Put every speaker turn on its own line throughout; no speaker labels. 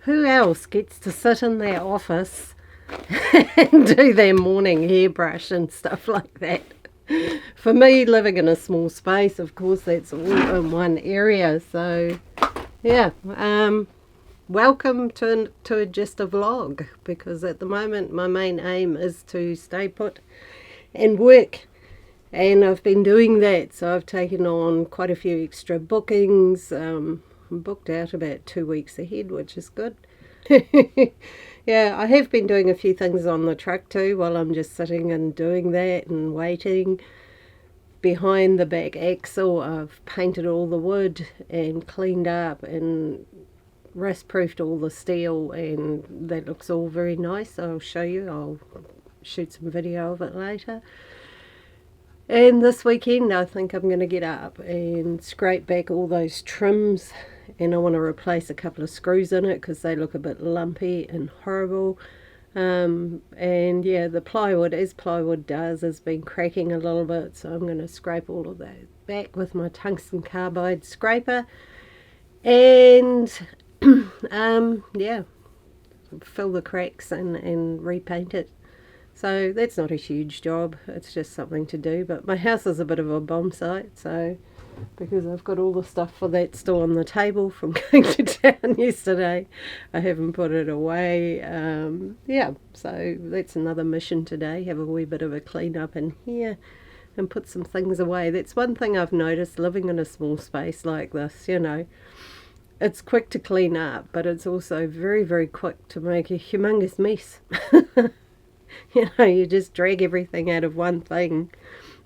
Who else gets to sit in their office and do their morning hairbrush and stuff like that? For me, living in a small space, of course, that's all in one area. So, yeah, welcome to just a vlog, because at the moment my main aim is to stay put and work. And I've been doing that, so I've taken on quite a few extra bookings. I'm booked out about 2 weeks ahead, which is good. Yeah, I have been doing a few things on the truck too while I'm just sitting and doing that and waiting. Behind the back axle, I've painted all the wood and cleaned up and rust-proofed all the steel, and that looks all very nice. I'll show you. I'll shoot some video of it later. And this weekend I think I'm going to get up and scrape back all those trims, and I want to replace a couple of screws in it because they look a bit lumpy and horrible. And yeah, the plywood, as plywood does, has been cracking a little bit, so I'm going to scrape all of that back with my tungsten carbide scraper, and yeah, fill the cracks and repaint it. So that's not a huge job, it's just something to do. But my house is a bit of a bomb site, so because I've got all the stuff for that still on the table from going to town yesterday, I haven't put it away. Yeah, so that's another mission today, have a wee bit of a clean up in here and put some things away. That's one thing I've noticed living in a small space like this, you know. It's quick to clean up, but it's also very, very quick to make a humongous mess. You know, you just drag everything out of one thing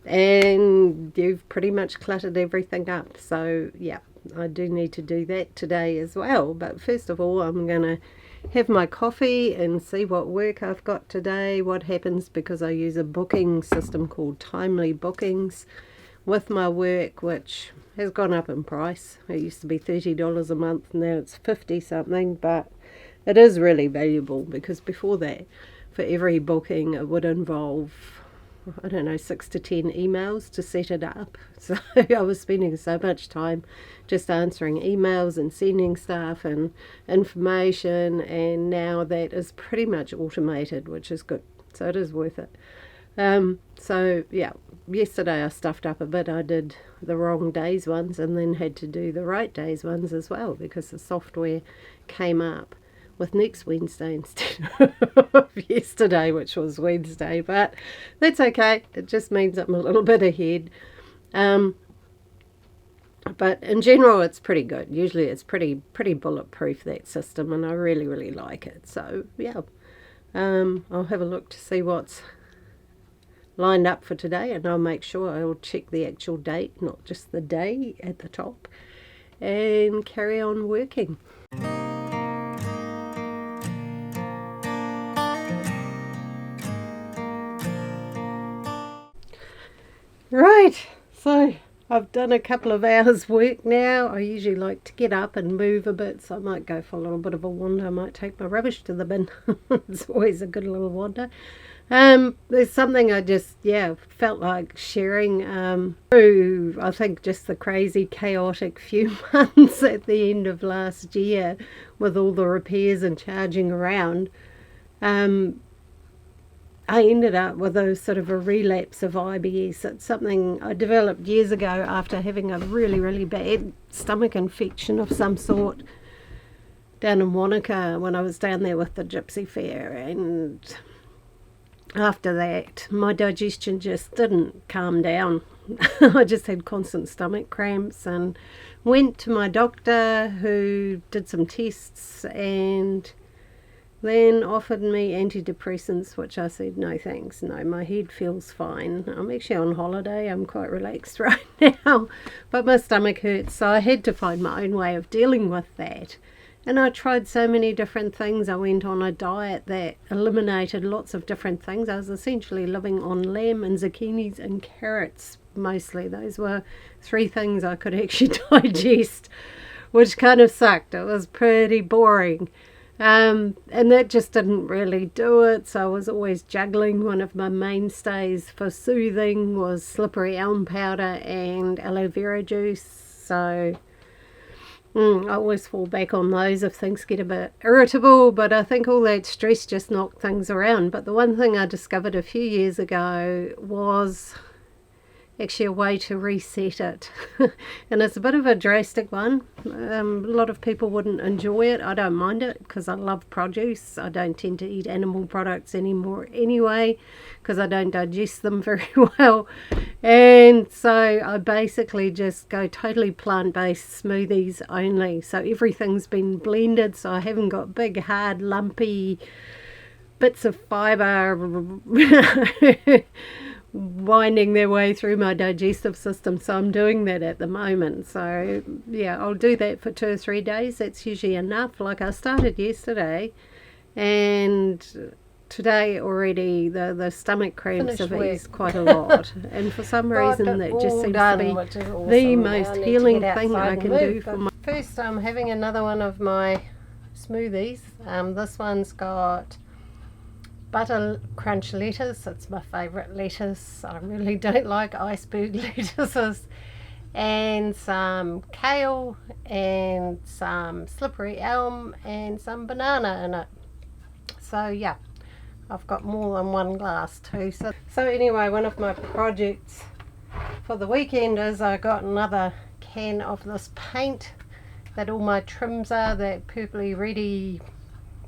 and you've pretty much cluttered everything up. So yeah, I do need to do that today as well. But first of all, I'm going to have my coffee and see what work I've got today, what happens, because I use a booking system called Timely Bookings with my work, which has gone up in price. It used to be $30 a month, now it's 50 something, but it is really valuable because before that, for every booking, it would involve, I don't know, 6 to 10 emails to set it up. So I was spending so much time just answering emails and sending stuff and information, and now that is pretty much automated, which is good. So it is worth it. So yeah, yesterday I stuffed up a bit. I did the wrong days ones and then had to do the right days ones as well, because the software came up with next Wednesday instead of yesterday, which was Wednesday. But that's okay, it just means I'm a little bit ahead. But in general it's pretty good. Usually it's pretty bulletproof, that system, and I really like it. So yeah, I'll have a look to see what's lined up for today, and I'll make sure I'll check the actual date, not just the day at the top, and carry on working. Right, so I've done a couple of hours work now. I usually like to get up and move a bit, so I might go for a little bit of a wander. I might take my rubbish to the bin. It's always a good little wander. There's something I just, felt like sharing through, I think, just the crazy, chaotic few months at the end of last year with all the repairs and charging around. I ended up with a sort of a relapse of IBS. It's something I developed years ago after having a really bad stomach infection of some sort down in Wanaka when I was down there with the Gypsy Fair, and after that my digestion just didn't calm down. I just had constant stomach cramps and went to my doctor, who did some tests and then offered me antidepressants, which I said no thanks. No, my head feels fine. I'm actually on holiday, I'm quite relaxed right now, but my stomach hurts, so I had to find my own way of dealing with that. And I tried so many different things. I went on a diet that eliminated lots of different things. I was essentially living on lamb and zucchinis and carrots mostly. Those were 3 things I could actually digest which kind of sucked. It was pretty boring. And that just didn't really do it, so I was always juggling. One of my mainstays for soothing was slippery elm powder and aloe vera juice, so I always fall back on those if things get a bit irritable, but I think all that stress just knocked things around. But the one thing I discovered a few years ago was actually a way to reset it. And it's a bit of a drastic one. A lot of people wouldn't enjoy it. I don't mind it because I love produce. I don't tend to eat animal products anymore anyway because I don't digest them very well. And so I basically just go totally plant-based smoothies only. So everything's been blended, so I haven't got big, hard, lumpy bits of fibre winding their way through my digestive system. So I'm doing that at the moment. So yeah, I'll do that for 2 or 3 days. That's usually enough. Like I started yesterday, and today already the stomach cramps have eased quite a lot, and for some reason that just seems to be awesome. The most healing thing I can do for my... First, I'm having another one of my smoothies. This one's got butter crunch lettuce. It's my favourite lettuce. I really don't like iceberg lettuces. And some kale and some slippery elm and some banana in it. So yeah, I've got more than one glass too. So anyway, one of my projects for the weekend is I got another can of this paint that all my trims are. That purpley reddy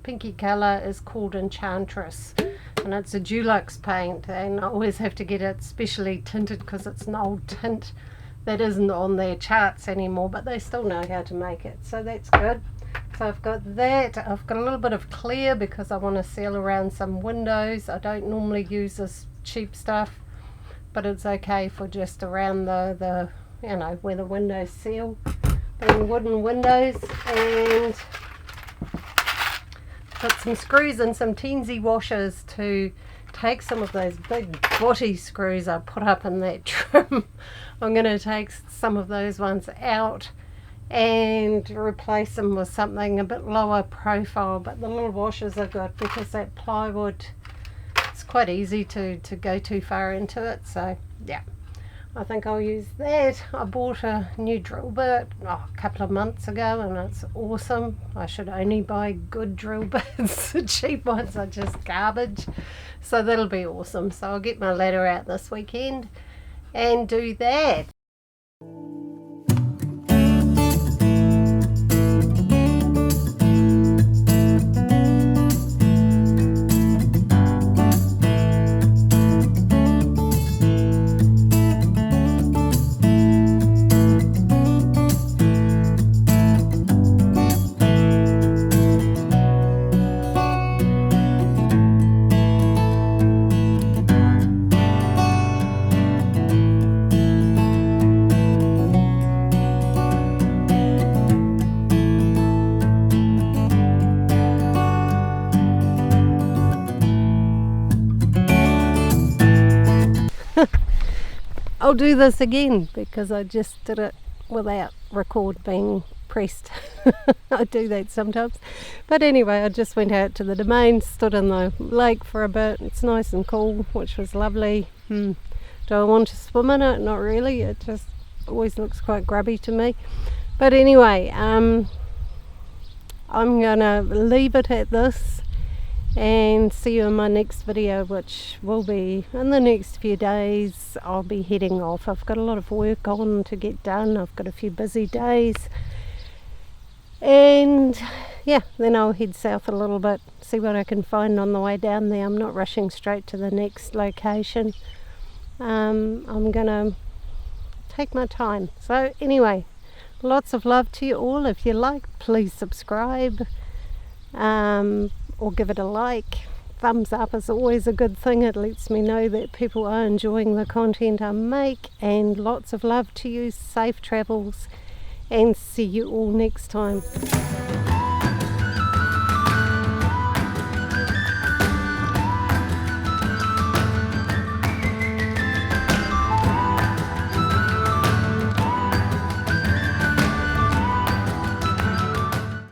pinky colour is called Enchantress, and it's a Dulux paint, and I always have to get it specially tinted because it's an old tint that isn't on their charts anymore, but they still know how to make it, so that's good. So I've got that. I've got a little bit of clear because I want to seal around some windows. I don't normally use this cheap stuff, but it's okay for just around the you know, where the windows seal, being wooden windows. And put some screws and some teensy washers to take some of those big butty screws I put up in that trim. I'm going to take some of those ones out and replace them with something a bit lower profile, but the little washers are good because that plywood, it's quite easy to go too far into it. So yeah, I think I'll use that. I bought a new drill bit a couple of months ago, and it's awesome. I should only buy good drill bits. The cheap ones are just garbage. So that'll be awesome. So I'll get my ladder out this weekend and do that. I'll do this again because I just did it without record being pressed. I do that sometimes. But anyway, I just went out to the domain, stood in the lake for a bit. It's nice and cool, which was lovely. Do I want to swim in it? Not really. It just always looks quite grubby to me. But anyway, I'm gonna leave it at this and see you in my next video, which will be in the next few days. I'll be heading off. I've got a lot of work on to get done. I've got a few busy days, and yeah, then I'll head south a little bit, see what I can find on the way down there. I'm not rushing straight to the next location. I'm gonna take my time. So anyway, lots of love to you all. If you like, please subscribe, or give it a like. Thumbs up is always a good thing. It lets me know that people are enjoying the content I make. And lots of love to you, safe travels, and see you all next time.